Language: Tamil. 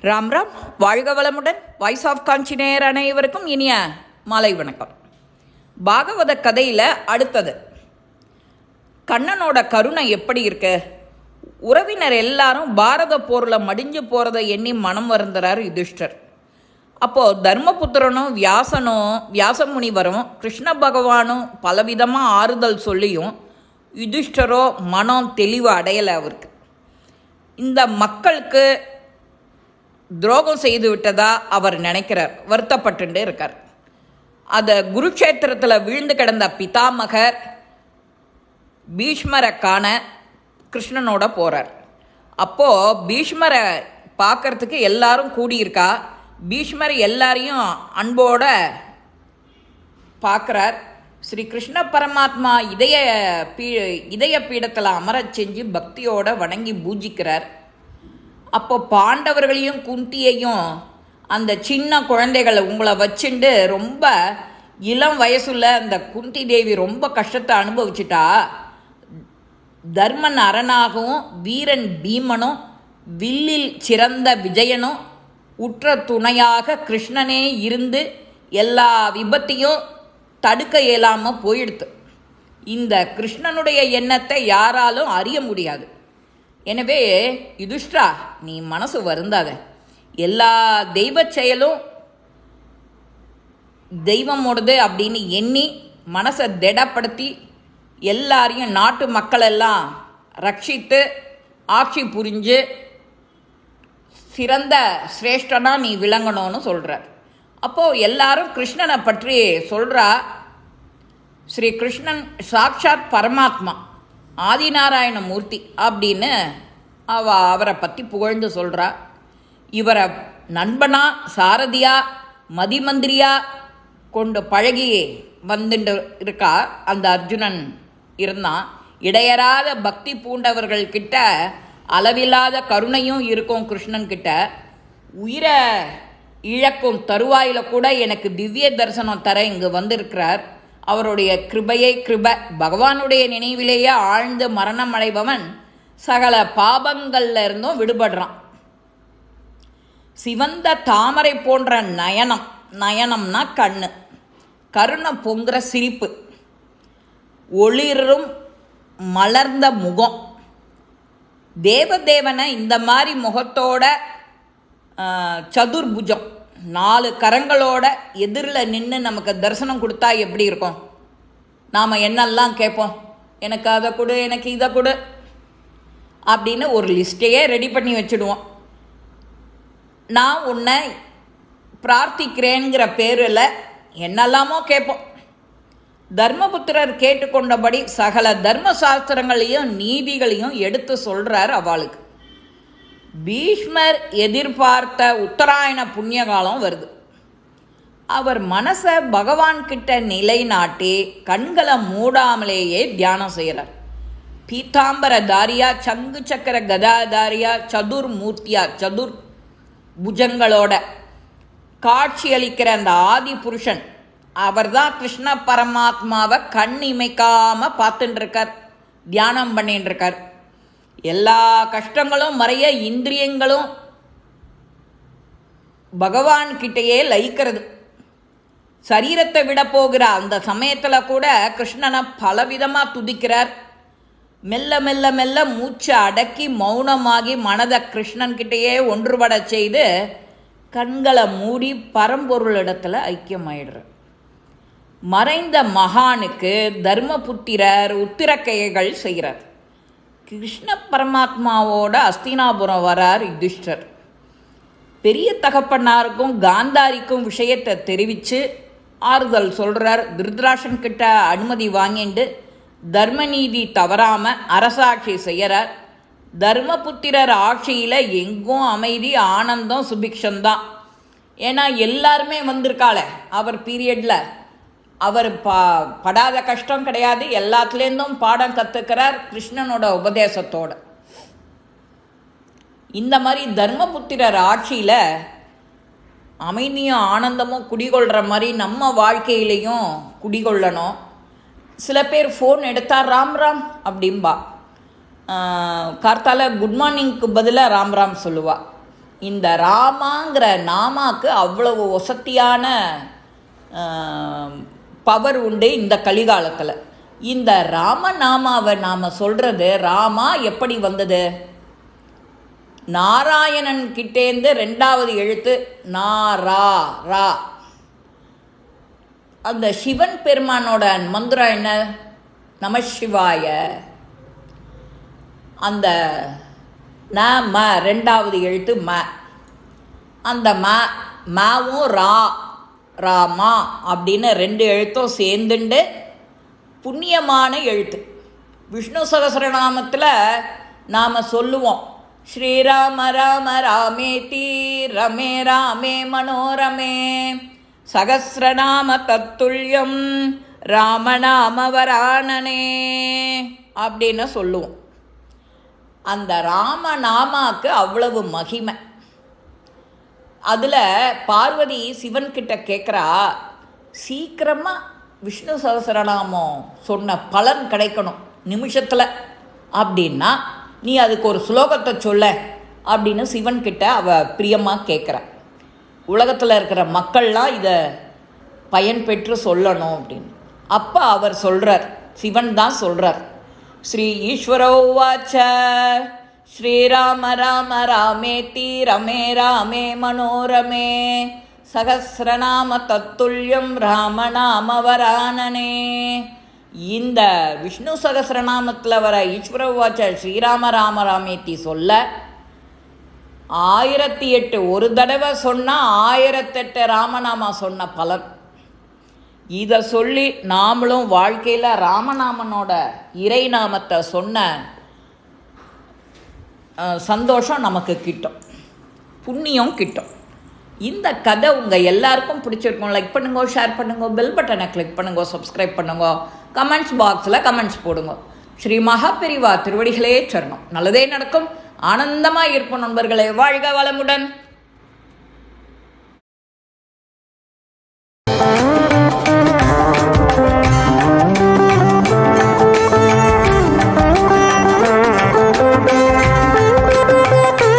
ராம் ராம், வாழ்க வளமுடன். வாய்ஸ் ஆஃப் காஞ்சி நேயர் அனைவருக்கும் இனிய மாலை வணக்கம். பாகவத கதையில் அடுத்தது கண்ணனோட கருணை எப்படி இருக்கு? உறவினர் எல்லாரும் பாரத போரில் மடிஞ்சு போகிறத எண்ணி மனம் வருந்துறார் யுதிஷ்டர். அப்போது தர்மபுத்திரனும் வியாச முனிவரும் கிருஷ்ண பகவானும் பலவிதமாக ஆறுதல் சொல்லியும் யுதிஷ்டரோ மனம் தெளிவு அடையலை. அவருக்கு இந்த மக்களுக்கு துரோகம் செய்து விட்டதா அவர் நினைக்கிறார், வருத்தப்பட்டு இருக்கார். அதை குருக்ஷேத்திரத்தில் வீழ்ந்து கிடந்த பிதாமகர் பீஷ்மரை காண கிருஷ்ணனோட போகிறார். அப்போது பீஷ்மரை பார்க்கறதுக்கு எல்லாரும் கூடியிருக்கா. பீஷ்மர் எல்லாரையும் அன்போட பார்க்குறார். ஸ்ரீ கிருஷ்ண பரமாத்மா இதய பீடத்தில் அமரச் செஞ்சு பக்தியோட வணங்கி பூஜிக்கிறார். அப்போ பாண்டவர்களையும் குந்தியையும் அந்த சின்ன குழந்தைகளை உங்களை வச்சுண்டு ரொம்ப இளம் வயசுல அந்த குந்தி தேவி ரொம்ப கஷ்டத்தை அனுபவிச்சுட்டா. தர்மன் அரணாகவும் வீரன் பீமனும் வில்லில் சிறந்த விஜயனும் உற்ற துணையாக கிருஷ்ணனே இருந்து எல்லா விபத்தையும் தடுக்க இயலாமல் போயிடுது. இந்த கிருஷ்ணனுடைய எண்ணத்தை யாராலும் அறிய முடியாது. எனவே யுதிஷ்டா, நீ மனசு வருந்தாத. எல்லா தெய்வ செயலும் தெய்வமோடது அப்படின்னு எண்ணி மனசை திடப்படுத்தி எல்லாரையும் நாட்டு மக்களெல்லாம் ரட்சித்து ஆட்சி புரிஞ்சு சிறந்த சிரேஷ்டனாக நீ விளங்கணும்னு சொல்கிறார். அப்போது எல்லாரும் கிருஷ்ணனை பற்றி சொல்கிறா. ஸ்ரீ கிருஷ்ணன் சாக்ஷாத் பரமாத்மா, ஆதிநாராயண மூர்த்தி அப்படின்னு அவரை பற்றி புகழ்ந்து சொல்கிறா. இவரை நண்பனா சாரதியா மதிமந்திரியா கொண்டு பழகி வந்துட்டு இருக்கா. அந்த அர்ஜுனன் இருந்தான். இடையறாத பக்தி பூண்டவர்கள்கிட்ட அளவில்லாத கருணையும் இருக்கும். கிருஷ்ணன்கிட்ட உயிரை இழக்கும் தருவாயில் கூட எனக்கு திவ்ய தரிசனம் தர இங்கு வந்திருக்கிறார். அவருடைய கிருபை பகவானுடைய நினைவிலேயே ஆழ்ந்து மரணம் அடைபவன் சகல பாபங்கள்ல இருந்தும் விடுபடுறான். சிவந்த தாமரை போன்ற நயனம்னா கண்ணு, கருணை பொங்குற சிரிப்பு, ஒளிரும் மலர்ந்த முகம். தேவதேவனை இந்த மாதிரி முகத்தோட சதுர்புஜம் 4 கரங்களோட எதிரில் நின்று நமக்கு தரிசனம் கொடுத்தா எப்படி இருக்கும்? நாம் என்னெல்லாம் கேட்போம், எனக்கு அதை கொடு, எனக்கு இதை கொடு அப்படின்னு ஒரு லிஸ்ட்டையே ரெடி பண்ணி வச்சுடுவோம். நான் உன்னை பிரார்த்திக்கிறேங்கிற பேரில் என்னெல்லாமோ கேட்போம். தர்மபுத்திரர் கேட்டுக்கொண்டபடி சகல தர்மசாஸ்திரங்களையும் நீதிகளையும் எடுத்து சொல்கிறார் அவளுக்கு. பீஷ்மர் எதிர்பார்த்த உத்தராயண புண்ணிய காலம் வருது. அவர் மனசை பகவான்கிட்ட நிலைநாட்டி கண்களை மூடாமலேயே தியானம் செய்கிறார். பீதாம்பர தாரியா, சங்கு சக்கர கதாதாரியா, சதுர் புஜங்களோட காட்சி அளிக்கிற அந்த ஆதி புருஷன் அவர் தான் கிருஷ்ண பரமாத்மாவை கண் இமைக்காமல் பார்த்துட்டு இருக்கார், தியானம் பண்ணிட்டு இருக்கார். எல்லா கஷ்டங்களும் மறைய இந்திரியங்களும் பகவான்கிட்டையே லயிக்கிறது. சரீரத்தை விட போகிற அந்த சமயத்தில் கூட கிருஷ்ணனை பலவிதமாக துதிக்கிறார். மெல்ல மெல்ல மெல்ல மூச்சை அடக்கி மௌனமாகி மனதை கிருஷ்ணன்கிட்டையே ஒன்றுபட செய்து கண்களை மூடி பரம்பொருளிடத்தில் ஐக்கியமாயிடுறார். மறைந்த மகானுக்கு தர்மபுத்திரர் உத்திரக்கைகள் செய்கிறார். கிருஷ்ண பரமாத்மாவோட அஸ்தினாபுரம் வரார் யுதிஷ்டர். பெரிய தகப்பனாருக்கும் காந்தாரிக்கும் விஷயத்தை தெரிவித்து ஆறுதல் சொல்கிறார். திருதராஷன் கிட்ட அனுமதி வாங்கிட்டு தர்மநீதி தவறாமல் அரசாட்சி செய்கிறார். தர்மபுத்திரர் ஆட்சியில் எங்கும் அமைதி, ஆனந்தம், சுபிக்ஷந்தான். ஏன்னா எல்லாருமே வந்திருக்காளே அவர் பீரியடில். அவர் படாத கஷ்டம் கிடையாது. எல்லாத்துலேருந்தும் பாடம் கற்றுக்கிறார் கிருஷ்ணனோட உபதேசத்தோடு. இந்த மாதிரி தர்மபுத்திரர் ஆட்சியில் அமைதியும் ஆனந்தமும் குடிகொள்கிற மாதிரி நம்ம வாழ்க்கையிலையும் குடிகொள்ளணும். சில பேர் ஃபோன் எடுத்தால் ராம் ராம் அப்படின்பா. கார்த்தால குட் மார்னிங்க்கு பதிலாக ராம் ராம் சொல்லுவாள். இந்த ராமாங்கிற நாமாக்கு அவ்வளவு வசத்தியான பவர் உண்டு இந்த கலிகாலத்தில். இந்த ராமநாமாவை நாம் சொல்கிறது, ராமா எப்படி வந்தது? நாராயணன் கிட்டேந்து 2வது எழுத்து நாரா ரா. அந்த சிவன் பெருமானோட மந்திரம் என்ன? நமசிவாய. அந்த ந ம 2வது எழுத்து ம. அந்த மாவும் ரா ராமா அப்படின்னு 2 எழுத்தும் சேர்ந்துண்டு புண்ணியமான எழுத்து. விஷ்ணு சகஸ்ரநாமத்தில் நாம் சொல்லுவோம், ஸ்ரீராம ராம ராமேதி ரமே ராமே மனோரமே சகஸ்ரநாம தத்துல்யம் ராமநாமவரானனே அப்படின்னு சொல்லுவோம். அந்த ராமநாமாக்கு அவ்வளவு மகிமை. அதில் பார்வதி சிவன்கிட்ட கேட்குறா, சீக்கிரமாக விஷ்ணு சகஸ்ரநாமம் சொன்ன பலன் கிடைக்கணும் நிமிஷத்தில் அப்படின்னா நீ அதுக்கு ஒரு ஸ்லோகத்தை சொல்ல அப்படின்னு சிவன்கிட்ட அவள் பிரியமாக கேட்குறா. உலகத்தில் இருக்கிற மக்கள்லாம் இதை பயன்பெற்று சொல்லணும் அப்படின்னு. அப்போ அவர் சொல்கிறார், சிவன் தான் சொல்கிறார், ஸ்ரீ ஈஸ்வரோவாச்ச ஸ்ரீராம ராம ராமேதி ரமே ராமே மனோரமே சகஸ்ரநாம தத்துல்யம் ராமநாமவரானனே. இந்த விஷ்ணு சகஸ்ரநாமத்தில் வர ஈஸ்வரோவாச்ச ஸ்ரீராம ராம ராமேத்தி சொல்ல 1008 ஒரு தடவை சொன்னால் 1008 ராமநாமா சொன்ன பலன். இதை சொல்லி நாமளும் வாழ்க்கையில் ராமநாமனோட இறை நாமத்தை சொன்ன சந்தோஷம் நமக்கு கிட்டும், புண்ணியம் கிட்டும். இந்த கதை உங்கள் எல்லாருக்கும் பிடிச்சிருக்கும். லைக் பண்ணுங்க, ஷேர் பண்ணுங்க, பெல் பட்டனை கிளிக் பண்ணுங்க, சப்ஸ்கிரைப் பண்ணுங்க, கமெண்ட்ஸ் பாக்ஸில் கமெண்ட்ஸ் போடுங்க. ஸ்ரீ மகாபெரிவா திருவடிகளே சரணம். நல்லதே நடக்கும். ஆனந்தமாக இருப்போம் நண்பர்களே. வாழ்க வளமுடன்.